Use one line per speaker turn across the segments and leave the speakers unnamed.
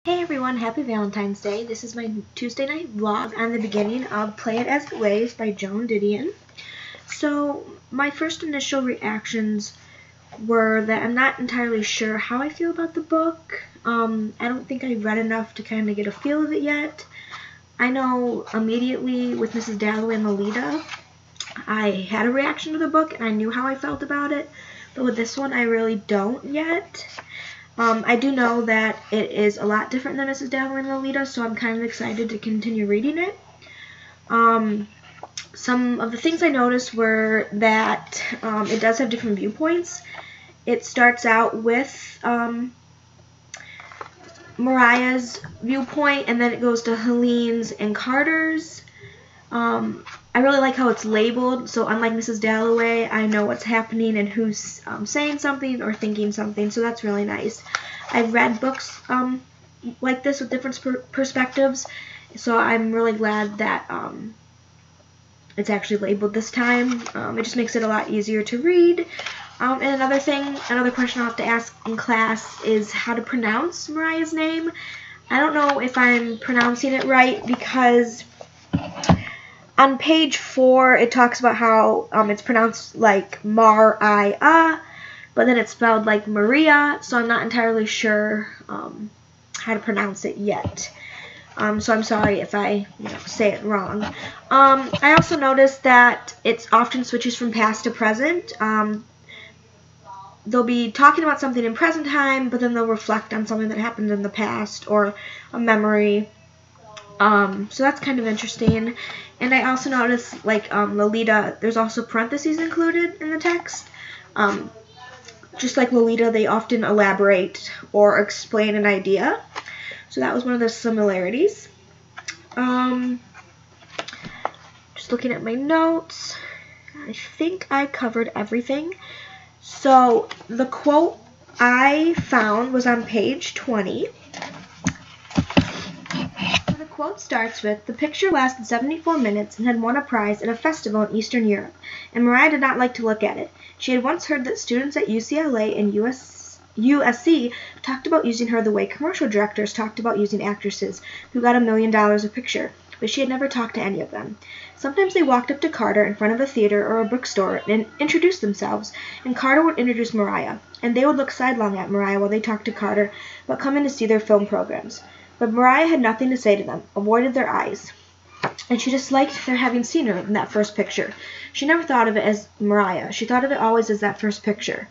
Hey everyone, happy Valentine's Day. This is my Tuesday night vlog on the beginning of Play It As It Lays by Joan Didion. So, my first initial reactions were that I'm not entirely sure how I feel about the book. I don't think I've read enough to kind of get a feel of it yet. I know immediately with Mrs. Dalloway and Lolita, I had a reaction to the book and I knew how I felt about it. But with this one, I really don't yet. I do know that it is a lot different than Mrs. Dalloway and Lolita, so I'm kind of excited to continue reading it. Some of the things I noticed were that it does have different viewpoints. It starts out with Mariah's viewpoint, and then it goes to Helene's and Carter's. I really like how it's labeled, so unlike Mrs. Dalloway, I know what's happening and who's saying something or thinking something, so that's really nice. I've read books like this with different perspectives, so I'm really glad that it's actually labeled this time. It just makes it a lot easier to read. And another question I'll have to ask in class is how to pronounce Mariah's name. I don't know if I'm pronouncing it right because on page 4, it talks about how it's pronounced like Mar-I-A, but then it's spelled like Maria, so I'm not entirely sure how to pronounce it yet. So I'm sorry if I say it wrong. I also noticed that it often switches from past to present. They'll be talking about something in present time, but then they'll reflect on something that happened in the past or a memory. So that's kind of interesting. And I also noticed, like Lolita, there's also parentheses included in the text. Just like Lolita, they often elaborate or explain an idea. So that was one of the similarities. Just looking at my notes, I think I covered everything. So the quote I found was on page 20. The quote starts with, "The picture lasted 74 minutes and had won a prize at a festival in Eastern Europe, and Mariah did not like to look at it. She had once heard that students at UCLA and USC talked about using her the way commercial directors talked about using actresses who got $1 million a picture, but she had never talked to any of them. Sometimes they walked up to Carter in front of a theater or a bookstore and introduced themselves, and Carter would introduce Mariah, and they would look sidelong at Mariah while they talked to Carter about coming to see their film programs. But Mariah had nothing to say to them, avoided their eyes, and she disliked their having seen her in that first picture. She never thought of it as Mariah. She thought of it always as that first picture.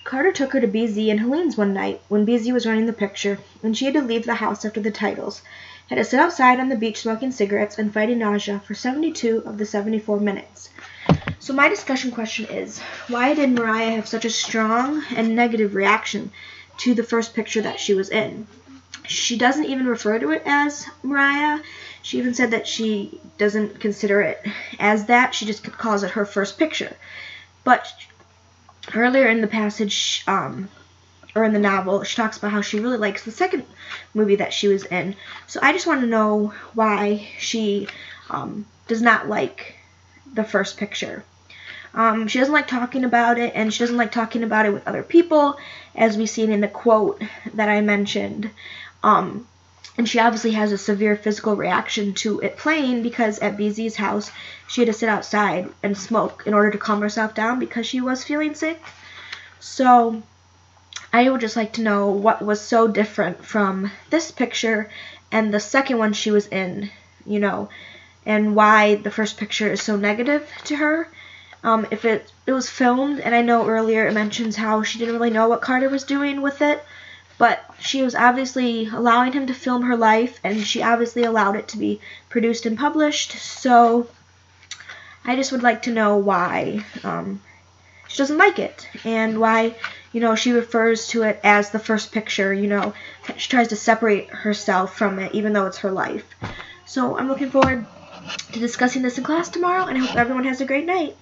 Carter took her to BZ and Helene's one night when BZ was running the picture, and she had to leave the house after the titles, had to sit outside on the beach smoking cigarettes and fighting nausea for 72 of the 74 minutes. So my discussion question is, why did Mariah have such a strong and negative reaction to the first picture that she was in? She doesn't even refer to it as Mariah. She even said that she doesn't consider it as that. She just calls it her first picture. But earlier in the passage, or in the novel, she talks about how she really likes the second movie that she was in. So I just want to know why she does not like the first picture. She doesn't like talking about it, and she doesn't like talking about it with other people, as we've seen in the quote that I mentioned. And she obviously has a severe physical reaction to it playing because at BZ's house she had to sit outside and smoke in order to calm herself down because she was feeling sick. So I would just like to know what was so different from this picture and the second one she was in, and why the first picture is so negative to her. If it was filmed, and I know earlier it mentions how she didn't really know what Carter was doing with it, but she was obviously allowing him to film her life, and she obviously allowed it to be produced and published, so I just would like to know why she doesn't like it, and why, she refers to it as the first picture, she tries to separate herself from it, even though it's her life. So I'm looking forward to discussing this in class tomorrow, and I hope everyone has a great night.